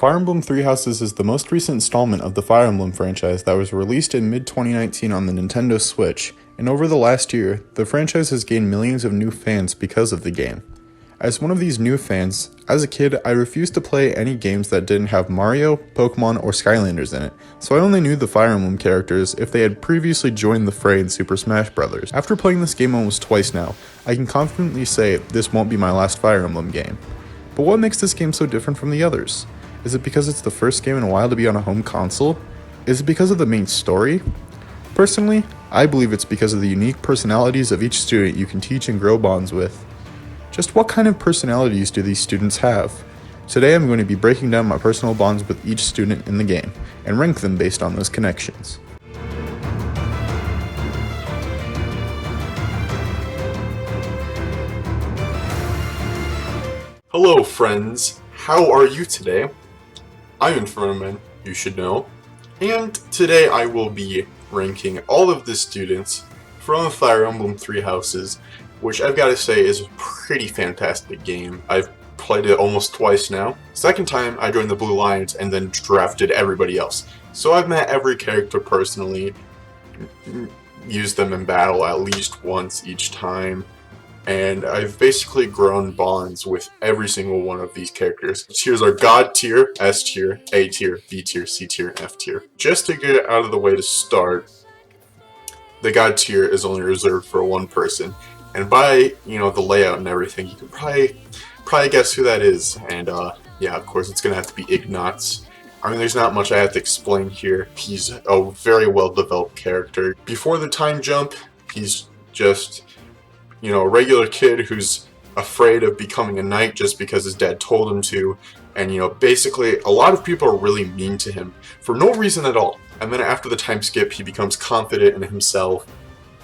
Fire Emblem Three Houses is the most recent installment of the Fire Emblem franchise that was released in mid-2019 on the Nintendo Switch, and over the last year, the franchise has gained millions of new fans because of the game. As one of these new fans, as a kid, I refused to play any games that didn't have Mario, Pokemon, or Skylanders in it, so I only knew the Fire Emblem characters if they had previously joined the fray in Super Smash Bros. After playing this game almost twice now, I can confidently say this won't be my last Fire Emblem game. But what makes this game so different from the others? Is it because it's the first game in a while to be on a home console? Is it because of the main story? Personally, I believe it's because of the unique personalities of each student you can teach and grow bonds with. Just what kind of personalities do these students have? Today I'm going to be breaking down my personal bonds with each student in the game, and rank them based on those connections. Hello friends, how are you today? I'm Ferdinand, you should know, and today I will be ranking all of the students from Fire Emblem Three Houses, which I've got to say is a pretty fantastic game. I've played it almost twice now. Second time I joined the Blue Lions and then drafted everybody else. So I've met every character personally, used them in battle at least once each time, and I've basically grown bonds with every single one of these characters. Tiers are God tier, S tier, A tier, B tier, C tier, F tier. Just to get it out of the way to start, the God tier is only reserved for one person. And by, the layout and everything, you can probably guess who that is. And yeah, of course, it's going to have to be Ignatz. I mean, there's not much I have to explain here. He's a very well-developed character. Before the time jump, he's just a regular kid who's afraid of becoming a knight just because his dad told him to, and basically a lot of people are really mean to him for no reason at all. And then after the time skip, he becomes confident in himself.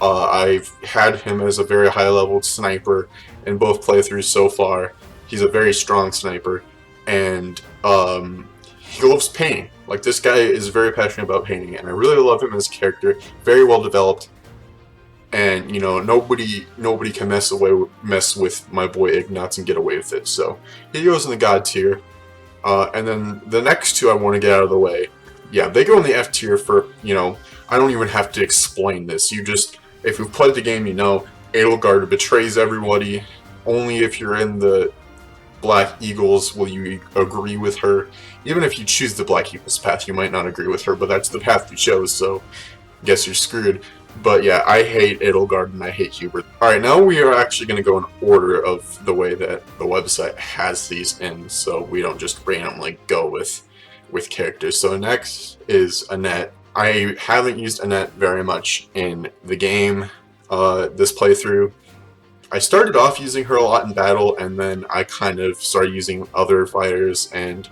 I've had him as a very high level sniper in both playthroughs so far. He's a very strong sniper, and he loves painting. Like, this guy is very passionate about painting, and I really love him as a character. Very well developed. And nobody can mess with my boy Ignatz and get away with it. So he goes in the God tier, and then the next two I want to get out of the way. Yeah, they go in the F tier for I don't even have to explain this. If you've played the game, Edelgard betrays everybody. Only if you're in the Black Eagles will you agree with her. Even if you choose the Black Eagles path, you might not agree with her, but that's the path you chose. So I guess you're screwed. But yeah, I hate Edelgard and I hate Hubert. Alright, now we are actually going to go in order of the way that the website has these in, so we don't just randomly go with characters. So next is Annette. I haven't used Annette very much in the game, this playthrough. I started off using her a lot in battle, and then I kind of started using other fighters and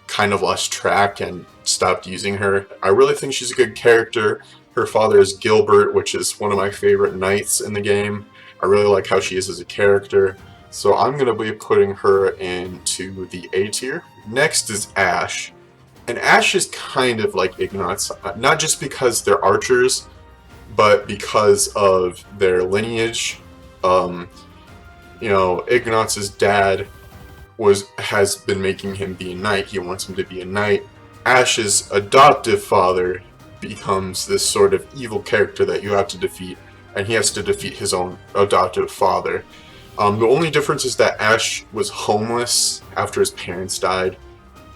kind of lost track and stopped using her. I really think she's a good character. Her father is Gilbert, which is one of my favorite knights in the game. I really like how she is as a character. So I'm going to be putting her into the A tier. Next is Ashe. And Ashe is kind of like Ignatz, not just because they're archers, but because of their lineage. Ignatz's dad has been making him be a knight. He wants him to be a knight. Ashe's adoptive father becomes this sort of evil character that you have to defeat, and he has to defeat his own adoptive father. The only difference is that Ashe was homeless after his parents died,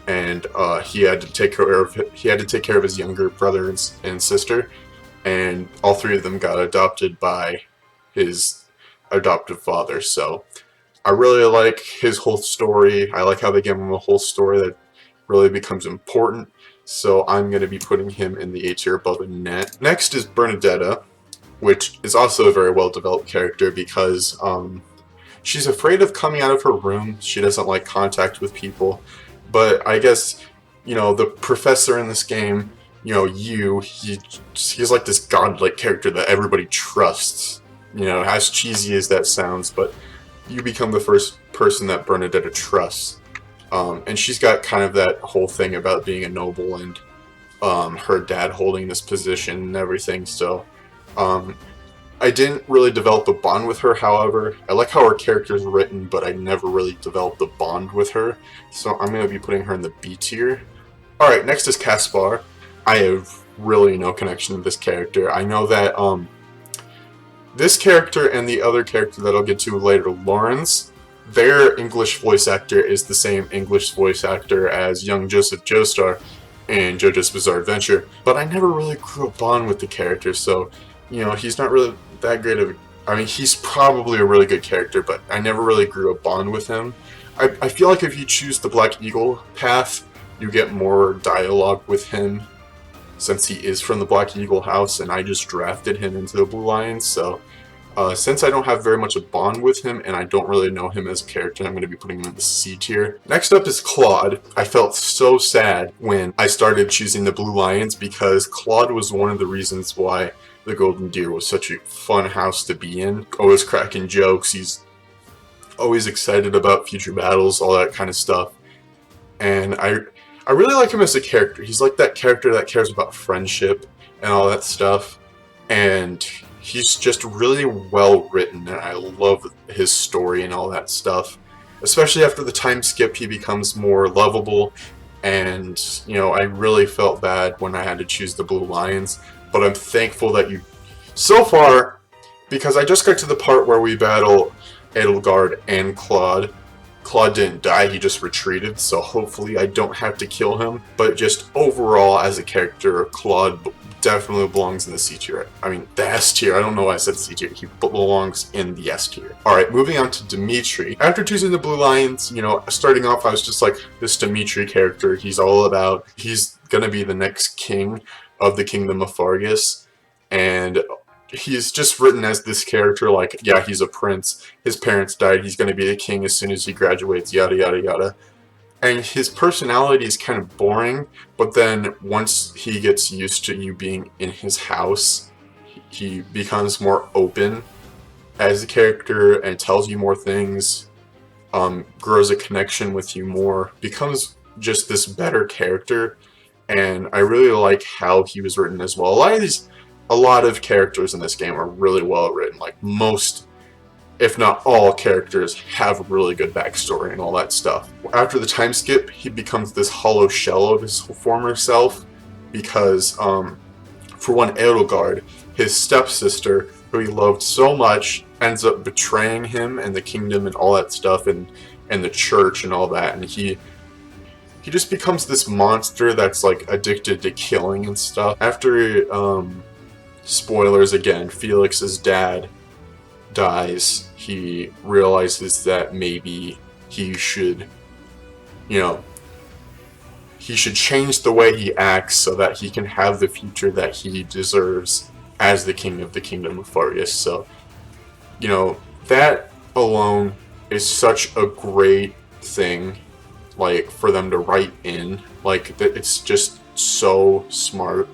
and he had to take care of his younger brother and sister, and all three of them got adopted by his adoptive father. So I really like his whole story. I like how they give him a whole story that really becomes important. So I'm going to be putting him in the A tier above Annette. Next is Bernadetta, which is also a very well-developed character because she's afraid of coming out of her room. She doesn't like contact with people. But I guess, the professor in this game, he's like this godlike character that everybody trusts. As cheesy as that sounds, but you become the first person that Bernadetta trusts. And she's got kind of that whole thing about being a noble and her dad holding this position and everything. So I didn't really develop a bond with her, however. I like how her character is written, but I never really developed a bond with her. So I'm going to be putting her in the B tier. Alright, next is Kaspar. I have really no connection to this character. I know that this character and the other character that I'll get to later, Lawrence, their English voice actor is the same English voice actor as young Joseph Joestar in JoJo's Bizarre Adventure. But I never really grew a bond with the character, so, you know, he's not really that great of a... I mean, he's probably a really good character, but I never really grew a bond with him. I feel like if you choose the Black Eagle path, you get more dialogue with him, since he is from the Black Eagle house, and I just drafted him into the Blue Lions, so... since I don't have very much a bond with him, and I don't really know him as a character, I'm going to be putting him in the C tier. Next up is Claude. I felt so sad when I started choosing the Blue Lions, because Claude was one of the reasons why the Golden Deer was such a fun house to be in. Always cracking jokes, he's always excited about future battles, all that kind of stuff. And I really like him as a character. He's like that character that cares about friendship and all that stuff. And he's just really well written, and I love his story and all that stuff. Especially after the time skip, he becomes more lovable, and, you know, I really felt bad when I had to choose the Blue Lions, but I'm thankful that you... So far, because I just got to the part where we battle Edelgard and Claude. Claude didn't die, he just retreated, so hopefully I don't have to kill him. But just overall, as a character, Claude definitely belongs in the C tier. I mean, the S tier. I don't know why I said C tier. He belongs in the S tier. Alright, moving on to Dimitri. After choosing the Blue Lions, you know, starting off, I was just like, this Dimitri character, he's all about, he's gonna be the next king of the Kingdom of Fargus. And he's just written as this character, like, yeah, he's a prince. His parents died. He's gonna be the king as soon as he graduates, yada, yada, yada. And his personality is kind of boring, but then once he gets used to you being in his house, he becomes more open as a character and tells you more things, grows a connection with you more, becomes just this better character, and I really like how he was written as well. A lot of characters in this game are really well written, like most, if not all, characters have a really good backstory and all that stuff. After the time skip, he becomes this hollow shell of his former self because, for one, Edelgard, his stepsister, who he loved so much, ends up betraying him and the kingdom and all that stuff and the church and all that, and he just becomes this monster that's like addicted to killing and stuff. After, spoilers again, Felix's dad dies, he realizes that maybe he should, you know, he should change the way he acts so that he can have the future that he deserves as the king of the Kingdom of Fargus. So, you know, that alone is such a great thing, like, for them to write in. Like, it's just so smart,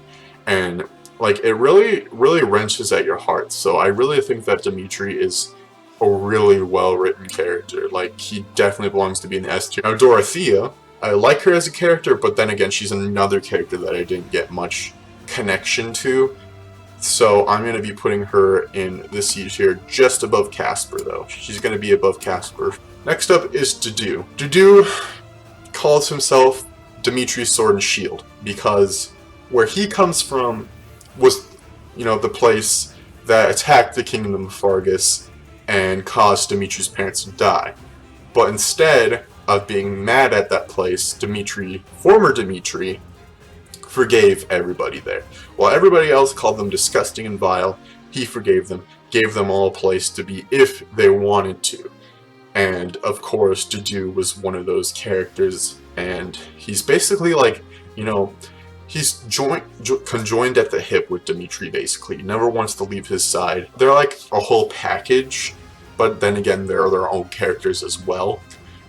and like, it really, really wrenches at your heart. So I really think that Dimitri is a really well-written character. Like, he definitely belongs to be in the S tier. Now, Dorothea, I like her as a character, but then again, she's another character that I didn't get much connection to. So I'm going to be putting her in the C tier, just above Kaspar, though. She's going to be above Kaspar. Next up is Dudu. Dudu calls himself Dimitri's Sword and Shield, because where he comes from was, you know, the place that attacked the Kingdom of Fargus and caused Dimitri's parents to die. But instead of being mad at that place, Dimitri, former Dimitri, forgave everybody there. While everybody else called them disgusting and vile, he forgave them, gave them all a place to be if they wanted to. And of course, Dudu was one of those characters, and he's basically like, you know, he's conjoined at the hip with Dimitri, basically. He never wants to leave his side. They're like a whole package, but then again, they're their own characters as well.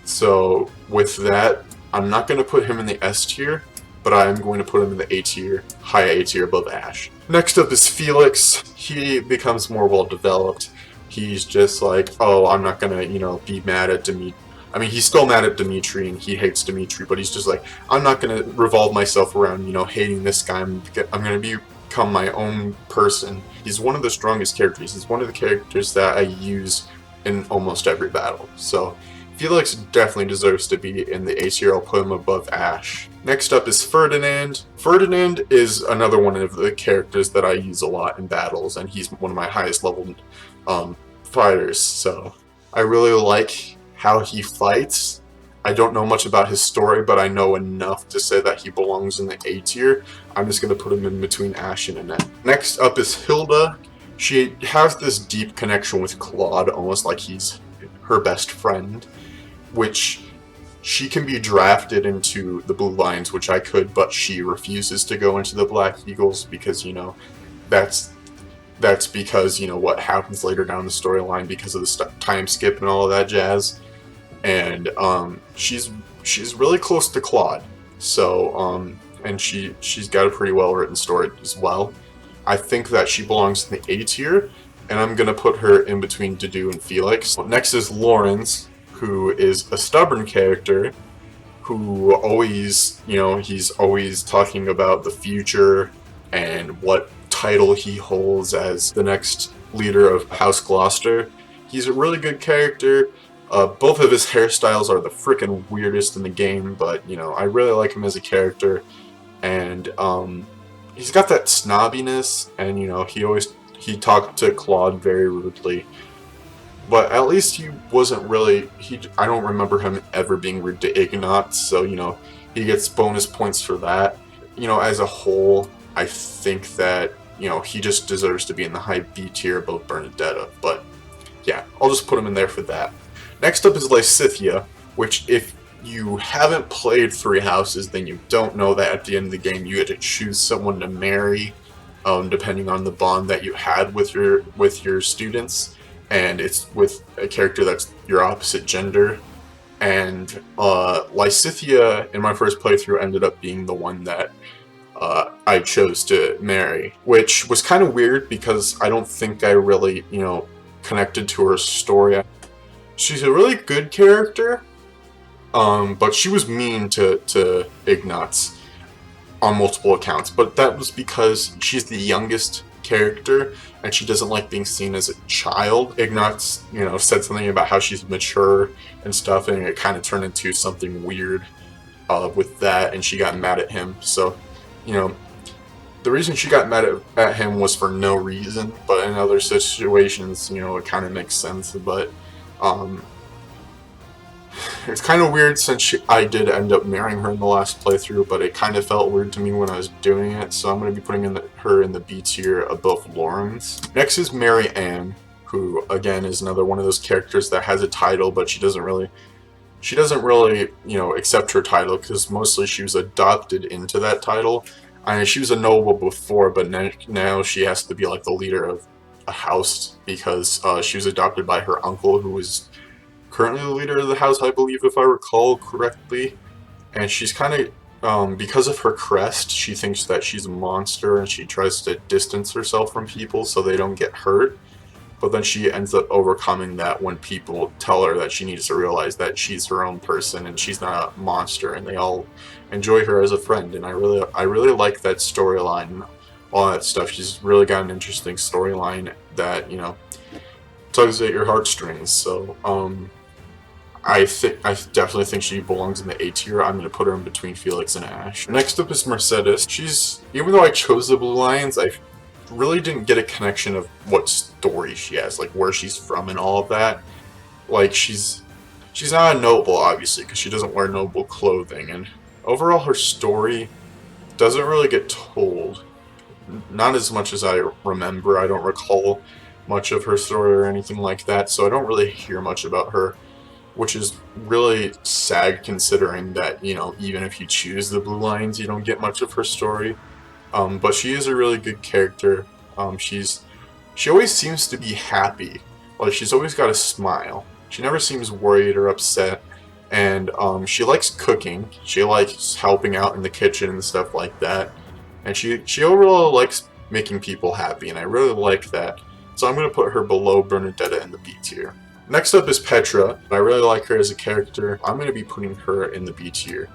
So with that, I'm not going to put him in the S tier, but I'm going to put him in the A tier, high A tier above Ash. Next up is Felix. He becomes more well developed. He's just like, oh, I'm not going to, you know, be mad at Dimitri. I mean, he's still mad at Dimitri and he hates Dimitri, but he's just like, I'm not going to revolve myself around, you know, hating this guy. I'm going to become my own person. He's one of the strongest characters. He's one of the characters that I use in almost every battle. So Felix definitely deserves to be in the A tier. I'll put him above Ash. Next up is Ferdinand. Ferdinand is another one of the characters that I use a lot in battles, and he's one of my highest level fighters. So I really like how he fights. I don't know much about his story, but I know enough to say that he belongs in the A tier. I'm just going to put him in between Ash and Annette. Next up is Hilda. She has this deep connection with Claude, almost like he's her best friend, which she can be drafted into the Blue Lions, which I could, but she refuses to go into the Black Eagles because, you know, that's because, you know, what happens later down the storyline because of the time skip and all of that jazz. And she's really close to Claude, so and she's got a pretty well written story as well. I think that she belongs in the A tier, and I'm gonna put her in between Dedu and Felix. Next is Lawrence, who is a stubborn character who always, you know, he's always talking about the future and what title he holds as the next leader of House Gloucester. He's a really good character. Both of his hairstyles are the frickin' weirdest in the game, but, you know, I really like him as a character, and he's got that snobbiness, and, you know, he talked to Claude very rudely, but at least he wasn't really, I don't remember him ever being rude to Ignat, so, you know, he gets bonus points for that. You know, as a whole, I think that, you know, he just deserves to be in the high B tier above Bernadetta, but yeah, I'll just put him in there for that. Next up is Lysethia, which if you haven't played Three Houses, then you don't know that at the end of the game you get to choose someone to marry, depending on the bond that you had with your students, and it's with a character that's your opposite gender. And Lysethia, in my first playthrough, ended up being the one that I chose to marry, which was kind of weird because I don't think I really, you know, connected to her story. She's a really good character, but she was mean to Ignatz on multiple accounts, but that was because she's the youngest character and she doesn't like being seen as a child. Ignatz, you know, said something about how she's mature and stuff, and it kind of turned into something weird with that, and she got mad at him. So, you know, the reason she got mad at him was for no reason, but in other situations, you know, it kind of makes sense. But it's kind of weird since I did end up marrying her in the last playthrough, but it kind of felt weird to me when I was doing it, so I'm going to be putting her in the B tier above Lawrence. Next is Mary Ann, who again is another one of those characters that has a title, but she doesn't really, you know, accept her title because mostly she was adopted into that title. I mean, she was a noble before, but now she has to be like the leader of a house because she was adopted by her uncle, who is currently the leader of the house, I believe, if I recall correctly. And she's kind of, because of her crest, she thinks that she's a monster, and she tries to distance herself from people so they don't get hurt. But then she ends up overcoming that when people tell her that she needs to realize that she's her own person and she's not a monster, and they all enjoy her as a friend. And I really like that storyline, all that stuff. She's really got an interesting storyline that, you know, tugs at your heartstrings. So I definitely think she belongs in the A tier. I'm going to put her in between Felix and Ash. Next up is Mercedes. Even though I chose the Blue Lions, I really didn't get a connection of what story she has, like where she's from and all of that. Like, she's not a noble, obviously, because she doesn't wear noble clothing, and overall her story doesn't really get told. Not as much as I remember. I don't recall much of her story or anything like that, so I don't really hear much about her, which is really sad considering that, you know, even if you choose the Blue Lions, you don't get much of her story. But she is a really good character. She always seems to be happy. Like, she's always got a smile. She never seems worried or upset. And she likes cooking. She likes helping out in the kitchen and stuff like that. And she overall likes making people happy, and I really like that. So I'm going to put her below Bernadetta in the B tier. Next up is Petra. I really like her as a character. I'm going to be putting her in the B tier.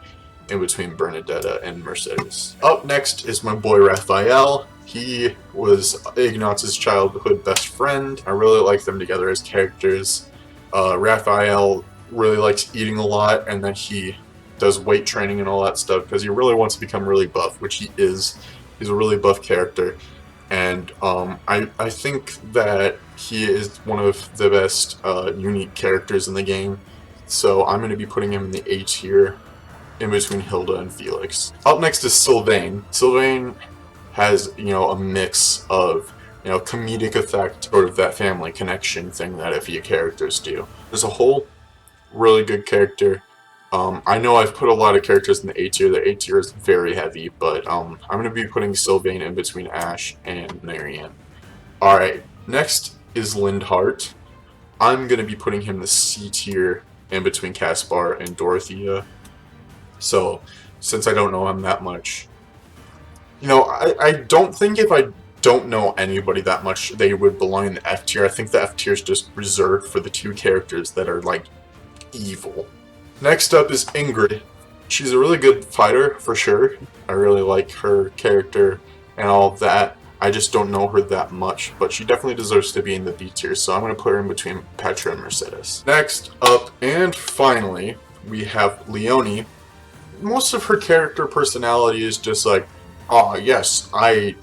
in between Bernadetta and Mercedes. Up next is my boy Raphael. He was Ignaz's childhood best friend. I really like them together as characters. Raphael really likes eating a lot, and then he does weight training and all that stuff because he really wants to become really buff, which he is. He's a really buff character, and I think that he is one of the best unique characters in the game. So I'm going to be putting him in the A tier, in between Hilda and Felix. Up next is Sylvain. Sylvain has, a mix of, comedic effect, sort of that family connection thing that FE characters do. As a whole, really good character. I know I've put a lot of characters in the A tier. The A tier is very heavy, but I'm going to be putting Sylvain in between Ash and Marianne. Alright, next is Lindhart. I'm going to be putting him in the C tier in between Kaspar and Dorothea. So, since I don't know him that much, I don't think if I don't know anybody that much, they would belong in the F tier. I think the F tier is just reserved for the two characters that are, evil. Next up is Ingrid. She's a really good fighter, for sure. I really like her character and all of that. I just don't know her that much, but she definitely deserves to be in the B tier, so I'm going to put her in between Petra and Mercedes. Next up, and finally, we have Leone. Most of her character personality is just oh yes, I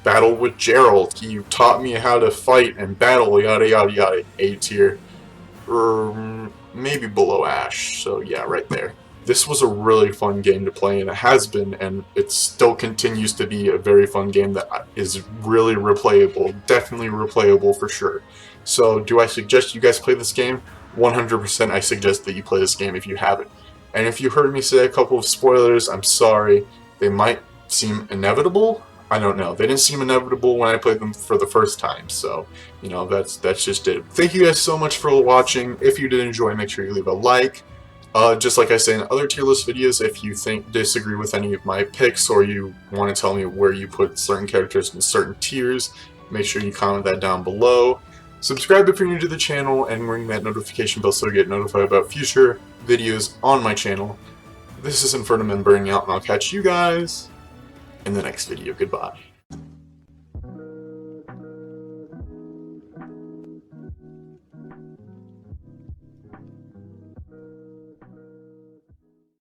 battled with Gerald. He taught me how to fight and battle, yada yada yada. A tier. Maybe below Ash, so yeah, right there. This was a really fun game to play, and it has been, and it still continues to be a very fun game that is really replayable. Definitely replayable for sure. So, do I suggest you guys play this game? 100% I suggest that you play this game if you haven't. And if you heard me say a couple of spoilers, I'm sorry. They might seem inevitable. I don't know. They didn't seem inevitable when I played them for the first time, so, that's just it. Thank you guys so much for watching. If you did enjoy, make sure you leave a like. Just like I say in other tier list videos, if you disagree with any of my picks or you want to tell me where you put certain characters in certain tiers, make sure you comment that down below. Subscribe if you're new to the channel and ring that notification bell so you get notified about future videos on my channel. This is Ferdinand burning out, and I'll catch you guys in the next video. Goodbye.